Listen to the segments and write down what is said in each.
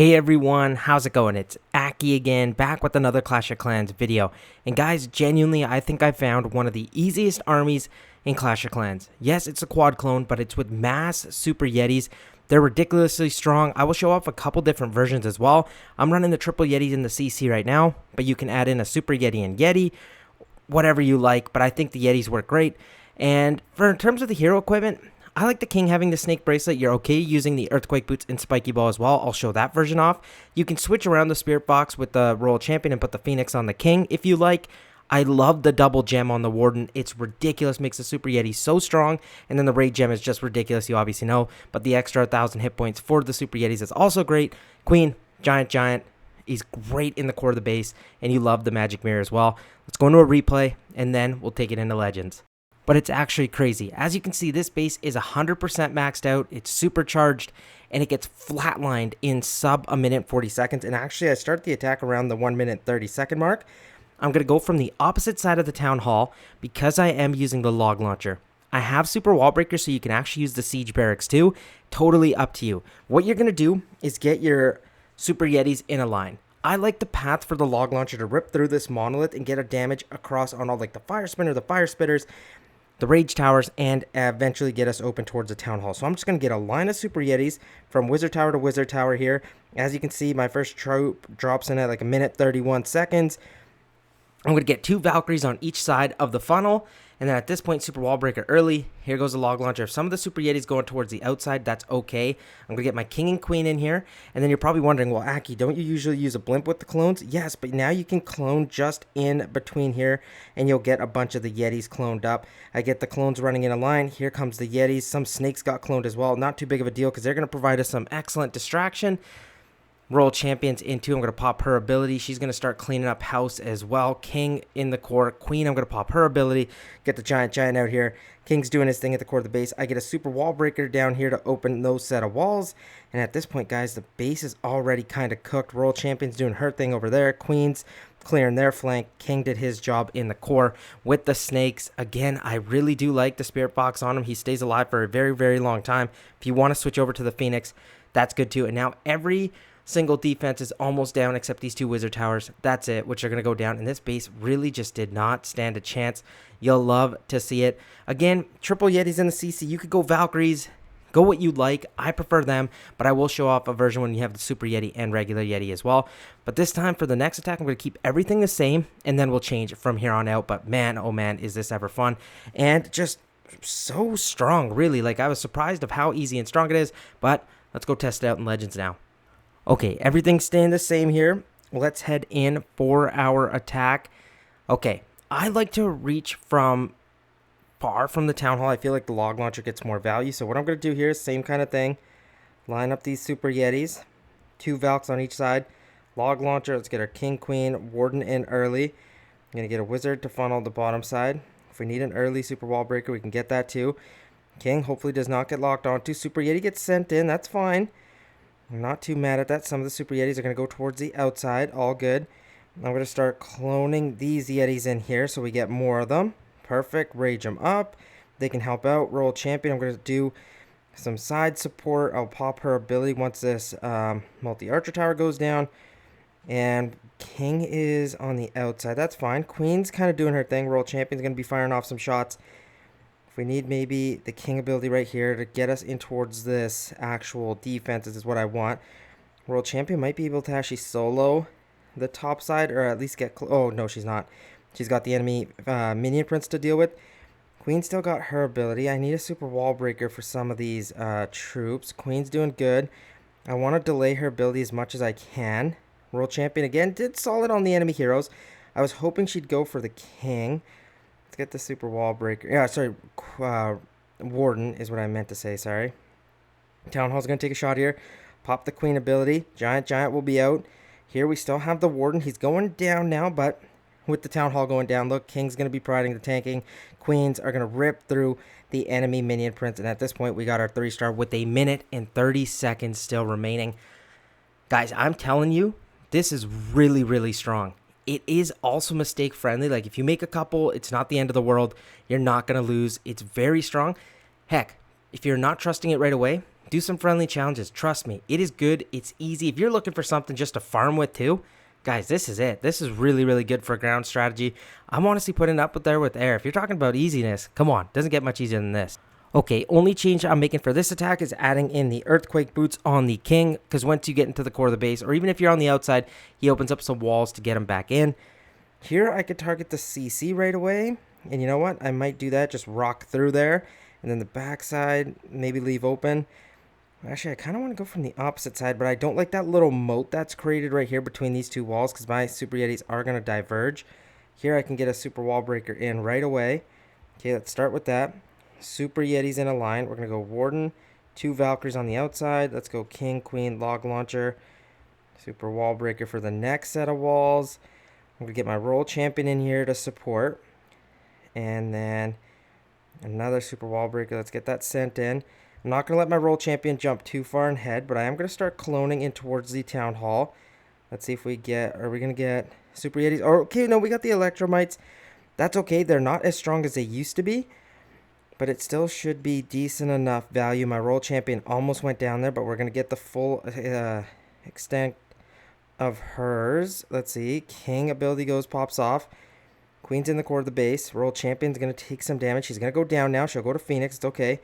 Hey everyone, how's it going? It's Aki again, back with another Clash of Clans video. And guys, genuinely, I think I found one of the easiest armies in Clash of Clans. Yes, it's a quad clone, but it's with Mass Super Yetis. They're ridiculously strong. I will show off a couple different versions as well. I'm running the triple Yetis in the CC right now, but you can add in a Super Yeti and Yeti, whatever you like, but I think the Yetis work great. And in terms of the hero equipment, I like the King having the snake bracelet. You're okay using the earthquake boots and spiky ball as well. I'll show that version off. You can switch around the spirit box with the royal champion and put the phoenix on the King if you like. I love the double gem on the warden. It's ridiculous, makes the super yeti so strong. And then the raid gem is just ridiculous, you obviously know. But the extra 1,000 hit points for the super yetis is also great. Queen, giant is great in the core of the base, and you love the magic mirror as well. Let's go into a replay and then we'll take it into legends. But it's actually crazy. As you can see, this base is 100% maxed out. It's supercharged, and it gets flatlined in sub a minute 40 seconds. And actually, I start the attack around the 1 minute 30 second mark. I'm going to go from the opposite side of the town hall because I am using the log launcher. I have super wall breaker, so you can actually use the siege barracks too. Totally up to you. What you're going to do is get your super yetis in a line. I like the path for the log launcher to rip through this monolith and get a damage across on all like the fire spinner, the fire spitters, the rage towers, and eventually get us open towards the town hall. So I'm just going to get a line of super yetis from wizard tower to wizard tower here. As you can see, my first troop drops in at like a minute 31 seconds. I'm going to get 2 Valkyries on each side of the funnel. And then at this point, super wall breaker early. Here goes the log launcher. If some of the super yetis going towards the outside, that's okay. I'm going to get my king and queen in here. And then you're probably wondering, well, Aki, don't you usually use a blimp with the clones? Yes, but now you can clone just in between here, and you'll get a bunch of the yetis cloned up. I get the clones running in a line. Here comes the yetis. Some snakes got cloned as well. Not too big of a deal because they're going to provide us some excellent distraction. Royal Champions into, I'm going to pop her ability. She's going to start cleaning up house as well. King in the core. Queen, I'm going to pop her ability. Get the giant out here. King's doing his thing at the core of the base. I get a super wall breaker down here to open those set of walls. And at this point, guys, the base is already kind of cooked. Royal Champion's doing her thing over there. Queen's clearing their flank. King did his job in the core with the snakes. Again, I really do like the spirit box on him. He stays alive for a very long time. If you want to switch over to the Phoenix, that's good too. And now every single defense is almost down except these 2 wizard towers. That's it, which are going to go down. And this base really just did not stand a chance. You'll love to see it. Again, triple yetis in the CC. You could go Valkyries. Go what you like. I prefer them, but I will show off a version when you have the super yeti and regular yeti as well. But this time for the next attack, I'm going to keep everything the same, and then we'll change from here on out. But man, oh man, is this ever fun. And just so strong, really. Like, I was surprised of how easy and strong it is, but let's go test it out in Legends now. Okay, everything's staying the same here. Let's head in for our attack. Okay, I like to reach from far from the town hall. I feel like the log launcher gets more value. So what I'm going to do here is same kind of thing. Line up these super yetis. 2 Valks on each side. Log launcher. Let's get our king, queen, warden in early. I'm going to get a wizard to funnel the bottom side. If we need an early super wall breaker, we can get that too. King hopefully does not get locked onto. Super yeti gets sent in. That's fine. I'm not too mad at that. Some of the super yetis are going to go towards the outside. All good. I'm going to start cloning these yetis in here so we get more of them. Perfect. Rage them up. They can help out. Royal Champion. I'm going to do some side support. I'll pop her ability once this multi-archer tower goes down. And King is on the outside. That's fine. Queen's kind of doing her thing. Royal Champion's going to be firing off some shots. If we need maybe the king ability right here to get us in towards this actual defense, this is what I want. World Champion might be able to actually solo the top side, or at least get... Oh, no, she's not. She's got the enemy minion prince to deal with. Queen still got her ability. I need a super wall breaker for some of these troops. Queen's doing good. I want to delay her ability as much as I can. World Champion, again, did solid on the enemy heroes. I was hoping she'd go for the king. Let's get the super wall breaker. Yeah, sorry. Warden is what I meant to say. Sorry. Town Hall's going to take a shot here. Pop the queen ability. Giant will be out. Here we still have the warden. He's going down now, but with the town hall going down, look, king's going to be providing the tanking. Queens are going to rip through the enemy minion prince. And at this point, we got our 3-star with a minute and 30 seconds still remaining. Guys, I'm telling you, this is really strong. It is also mistake friendly. Like, if you make a couple, it's not the end of the world. You're not going to lose. It's very strong. Heck, if you're not trusting it right away, do some friendly challenges. Trust me, it is good. It's easy. If you're looking for something just to farm with too, guys, this is it. This is really, really good for ground strategy. I'm honestly putting up with there with air. If you're talking about easiness, come on, doesn't get much easier than this. Okay, only change I'm making for this attack is adding in the earthquake boots on the king, because once you get into the core of the base, or even if you're on the outside, he opens up some walls to get him back in. Here I could target the CC right away, and you know what? I might do that, just rock through there, and then the backside maybe leave open. Actually, I kind of want to go from the opposite side, but I don't like that little moat that's created right here between these two walls, because my Super Yetis are going to diverge. Here I can get a Super Wall Breaker in right away. Okay, let's start with that. Super Yetis in a line. We're going to go Warden, 2 Valkyries on the outside. Let's go King, Queen, Log Launcher, Super Wall Breaker for the next set of walls. I'm going to get my Roll Champion in here to support. And then another Super Wall Breaker. Let's get that sent in. I'm not going to let my Roll Champion jump too far ahead, but I am going to start cloning in towards the Town Hall. Let's see if we get, are we going to get Super Yetis? Oh, okay, no, we got the Electromites. That's okay. They're not as strong as they used to be, but it still should be decent enough value. My Roll Champion almost went down there, but we're going to get the full extent of hers. Let's see. King ability pops off. Queen's in the core of the base. Roll Champion's going to take some damage. She's going to go down now. She'll go to Phoenix. It's okay.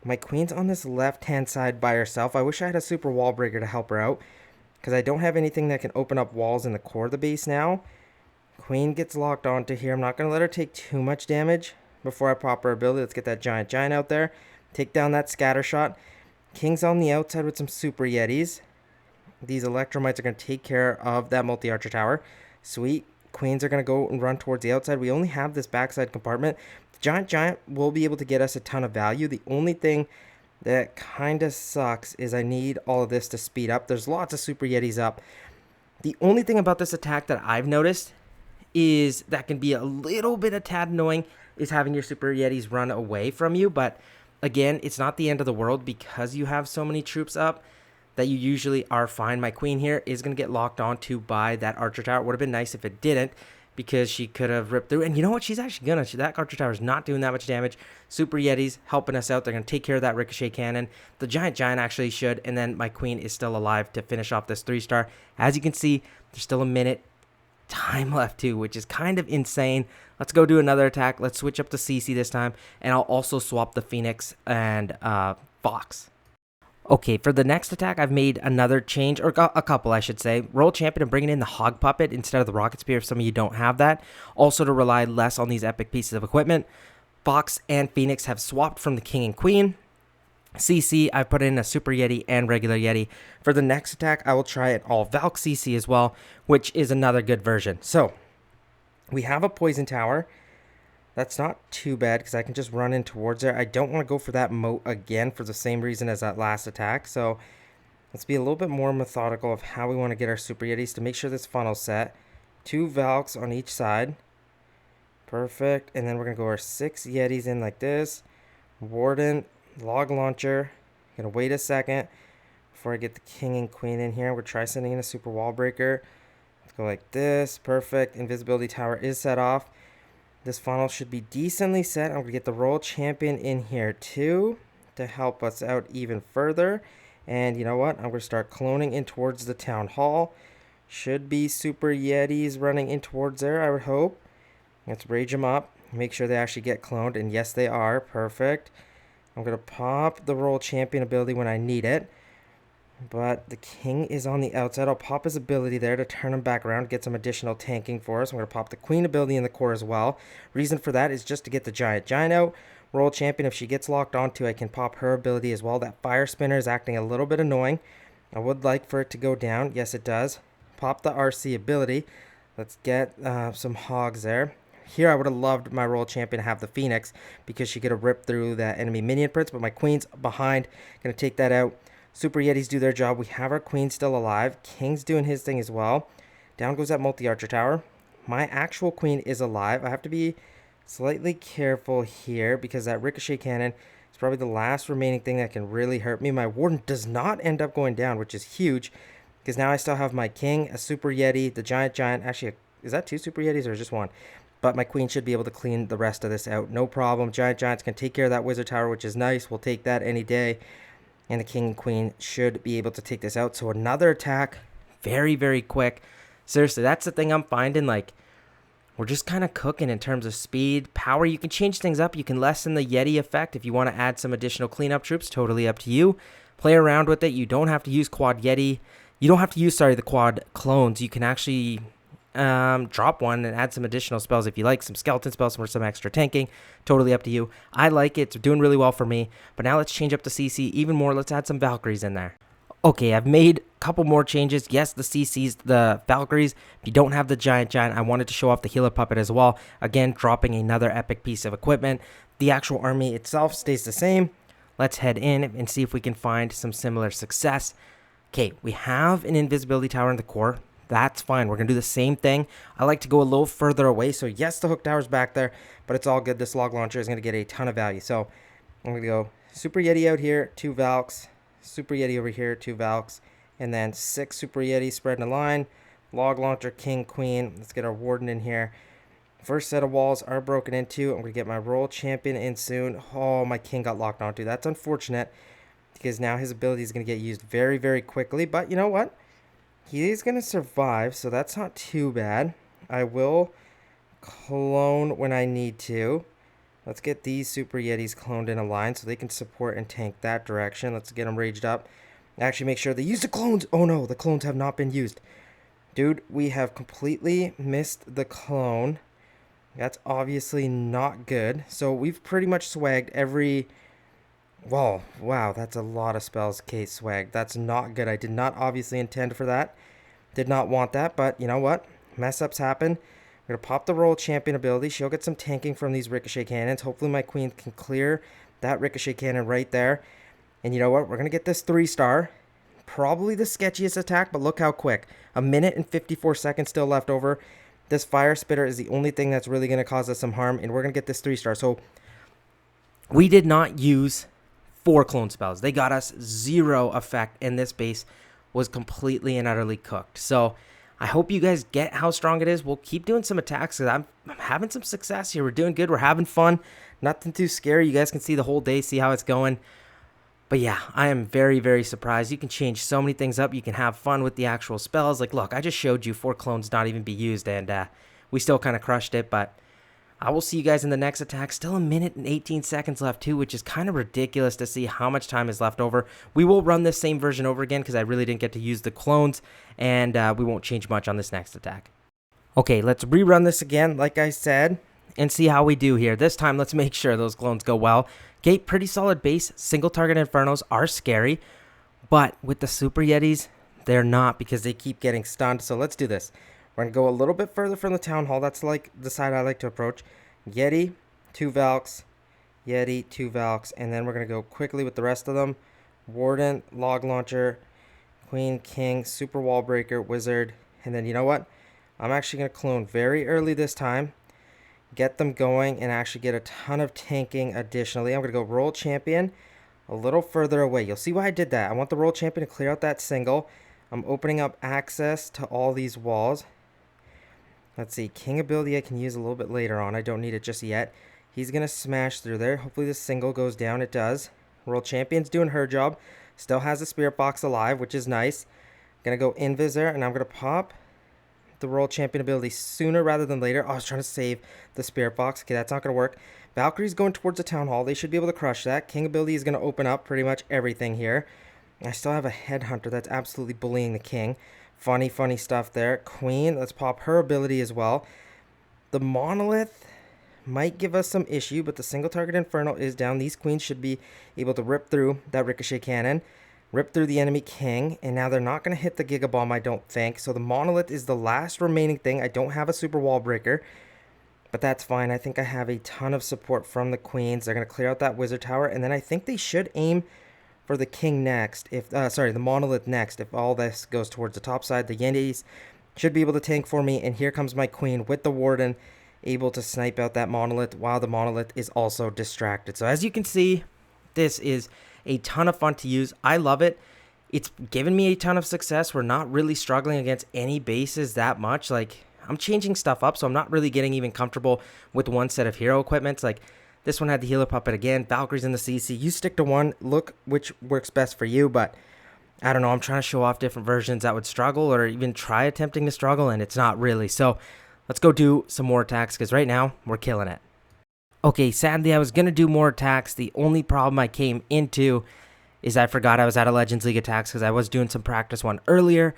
My Queen's on this left-hand side by herself. I wish I had a Super Wall Breaker to help her out, because I don't have anything that can open up walls in the core of the base now. Queen gets locked onto here. I'm not going to let her take too much damage before I pop her ability. Let's get that giant out there. Take down that scatter shot. King's on the outside with some Super Yetis. These Electromites are going to take care of that multi-archer tower. Sweet. Queens are going to go and run towards the outside. We only have this backside compartment. The giant will be able to get us a ton of value. The only thing that kind of sucks is I need all of this to speed up. There's lots of Super Yetis up. The only thing about this attack that I've noticed is that can be a little bit a tad annoying is having your Super Yetis run away from you. But again, it's not the end of the world because you have so many troops up that you usually are fine. My Queen here is going to get locked onto by that Archer Tower. It would have been nice if it didn't, because she could have ripped through. And you know what? She's actually going to. That Archer Tower is not doing that much damage. Super Yetis helping us out. They're going to take care of that Ricochet Cannon. The giant actually should. And then my Queen is still alive to finish off this 3-star. As you can see, there's still a minute time left too, which is kind of insane. Let's go do another attack. Let's switch up to CC this time. And I'll also swap the Phoenix and Fox. Okay, for the next attack, I've made another change, or a couple, I should say. Roll Champion and bringing in the Hog Puppet instead of the Rocket Spear if some of you don't have that. Also to rely less on these epic pieces of equipment. Fox and Phoenix have swapped from the King and Queen. CC, I put in a Super Yeti and regular Yeti. For the next attack, I will try an all Valk CC as well, which is another good version. So, we have a Poison Tower. That's not too bad because I can just run in towards there. I don't want to go for that moat again for the same reason as that last attack. So let's be a little bit more methodical of how we want to get our Super Yetis to make sure this funnel's set. 2 Valks on each side. Perfect. And then we're going to go our 6 Yetis in like this. Warden, Log Launcher. Going to wait a second before I get the King and Queen in here. We'll try sending in a Super Wall Breaker. Let's go like this. Perfect. Invisibility Tower is set off. This funnel should be decently set. I'm going to get the Roll Champion in here too to help us out even further. And you know what? I'm going to start cloning in towards the Town Hall. Should be Super Yetis running in towards there, I would hope. Let's rage them up. Make sure they actually get cloned. And yes, they are. Perfect. I'm going to pop the Roll Champion ability when I need it. But the King is on the outside. I'll pop his ability there to turn him back around, get some additional tanking for us. I'm going to pop the Queen ability in the core as well. Reason for that is just to get the giant out. Roll Champion, if she gets locked onto, I can pop her ability as well. That Fire Spinner is acting a little bit annoying. I would like for it to go down. Yes, it does. Pop the RC ability. Let's get some hogs there. Here, I would have loved my Roll Champion to have the Phoenix because she could have ripped through that enemy minion prince, but my Queen's behind. Going to take that out. Super Yetis do their job. We have our Queen still alive. King's doing his thing as well. Down goes that multi-archer tower. My actual Queen is alive. I have to be slightly careful here because that Ricochet Cannon is probably the last remaining thing that can really hurt me. My Warden does not end up going down, which is huge because now I still have my King, a Super Yeti, the giant. Actually, is that 2 Super Yetis or just 1? But my Queen should be able to clean the rest of this out. No problem. Giants can take care of that Wizard Tower, which is nice. We'll take that any day. And the king and queen should be able to take this out. So another attack, very, very quick. Seriously, that's the thing I'm finding, like, we're just kind of cooking in terms of speed, power. You can change things up. You can lessen the Yeti effect if you want to add some additional cleanup troops. Totally up to you. Play around with it. You don't have to use quad Yeti. You don't have to use, the quad clones. You can actually drop one and add some additional spells if you like. Some skeleton spells for some extra tanking. Totally up to you. I like it. It's doing really well for me. But now let's change up the CC even more. Let's add some Valkyries in there. Okay, I've made a couple more changes. Yes, the CCs, the Valkyries. If you don't have the giant, I wanted to show off the healer puppet as well. Again, dropping another epic piece of equipment. The actual army itself stays the same. Let's head in and see if we can find some similar success. Okay, we have an invisibility tower in the core. That's fine. We're going to do the same thing. I like to go a little further away. So yes, the hook tower's back there, but it's all good. This log launcher is going to get a ton of value. So I'm going to go Super Yeti out here, 2 Valks. Super Yeti over here, 2 Valks, and then 6 Super Yeti spreading a line. Log launcher, king, queen. Let's get our warden in here. First set of walls are broken into. I'm going to get my royal champion in soon. Oh, my king got locked onto. That's unfortunate because now his ability is going to get used very, very quickly. But you know what? He is going to survive, so that's not too bad. I will clone when I need to. Let's get these Super Yetis cloned in a line so they can support and tank that direction. Let's get them raged up. Actually, make sure they use the clones. Oh no, the clones have not been used. Dude, we have completely missed the clone. That's obviously not good. So we've pretty much swagged every... Whoa, wow, that's a lot of spells. Okay, swag. That's not good. I did not obviously intend for that. Did not want that, but you know what? Mess ups happen. We're going to pop the royal champion ability. She'll get some tanking from these ricochet cannons. Hopefully my queen can clear that ricochet cannon right there. And you know what? We're going to get this 3-star. Probably the sketchiest attack, but look how quick. 1 minute and 54 seconds still left over. This fire spitter is the only thing that's really going to cause us some harm. And we're going to get this 3-star. So we did not use 4 clone spells. They got us 0 effect. And this base was completely and utterly cooked. So I hope you guys get how strong it is. We'll keep doing some attacks because I'm having some success here. We're doing good. We're having fun. Nothing too scary. You guys can see the whole day, see how it's going. But yeah, I am very, very surprised. You can change so many things up. You can have fun with the actual spells. Like, look, I just showed you 4 clones not even be used, and we still kind of crushed it. But I will see you guys in the next attack. Still 1 minute and 18 seconds left too, which is kind of ridiculous to see how much time is left over. We will run this same version over again because I really didn't get to use the clones, and we won't change much on this next attack. Okay, let's rerun this again, like I said, and see how we do here. This time, let's make sure those clones go well. Okay, pretty solid base. Single target infernos are scary, but with the Super Yetis, they're not because they keep getting stunned. So let's do this. We're going to go a little bit further from the town hall. That's like the side I like to approach. Yeti, 2 Valks. Yeti, 2 Valks. And then we're going to go quickly with the rest of them. Warden, log launcher, queen, king, super wall breaker, wizard. And then you know what? I'm actually going to clone very early this time. Get them going and actually get a ton of tanking additionally. I'm going to go royal champion a little further away. You'll see why I did that. I want the royal champion to clear out that single. I'm opening up access to all these walls. Let's see, king ability I can use a little bit later on. I don't need it just yet. He's going to smash through there. Hopefully the single goes down. It does. World Champion's doing her job. Still has the spirit box alive, which is nice. Going to go invis there, and I'm going to pop the World Champion ability sooner rather than later. Oh, I was trying to save the spirit box. Okay, that's not going to work. Valkyrie's going towards the town hall. They should be able to crush that. King ability is going to open up pretty much everything here. I still have a headhunter that's absolutely bullying the king. Funny stuff there. Queen, let's pop her ability as well. The monolith might give us some issue, but the single target inferno is down. These queens should be able to rip through that ricochet cannon, rip through the enemy king, and now they're not going to hit the giga bomb, I don't think. So the monolith is the last remaining thing. I don't have a super wall breaker, but that's fine. I think I have a ton of support from the queens. They're going to clear out that wizard tower, and then I think they should aim for the king next, the monolith next, if all this goes towards the top side. The Yetis should be able to tank for me, and here comes my queen with the warden, able to snipe out that monolith while the monolith is also distracted. So as you can see, this is a ton of fun to use. I love it. It's given me a ton of success. We're not really struggling against any bases that much. Like, I'm changing stuff up, so I'm not really getting even comfortable with one set of hero equipment. Like, This one had the healer puppet again. Valkyrie's in the CC. You stick to one. Look which works best for you, but I don't know. I'm trying to show off different versions that would struggle or even try attempting to struggle, and it's not really. So let's go do some more attacks because right now we're killing it. Okay, sadly, I was going to do more attacks. The only problem I came into is I forgot I was at a Legends League attacks because I was doing some practice one earlier.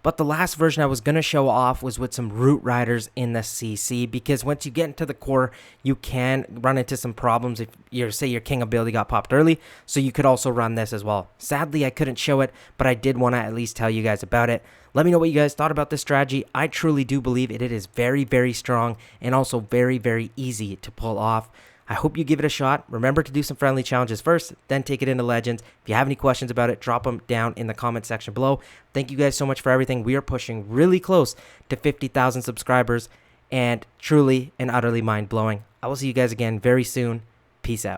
But the last version I was going to show off was with some Root Riders in the CC, because once you get into the core, you can run into some problems if your King ability got popped early, so you could also run this as well. Sadly, I couldn't show it, but I did want to at least tell you guys about it. Let me know what you guys thought about this strategy. I truly do believe it is very, very strong and also very, very easy to pull off. I hope you give it a shot. Remember to do some friendly challenges first, then take it into Legends. If you have any questions about it, drop them down in the comment section below. Thank you guys so much for everything. We are pushing really close to 50,000 subscribers, and truly and utterly mind-blowing. I will see you guys again very soon. Peace out.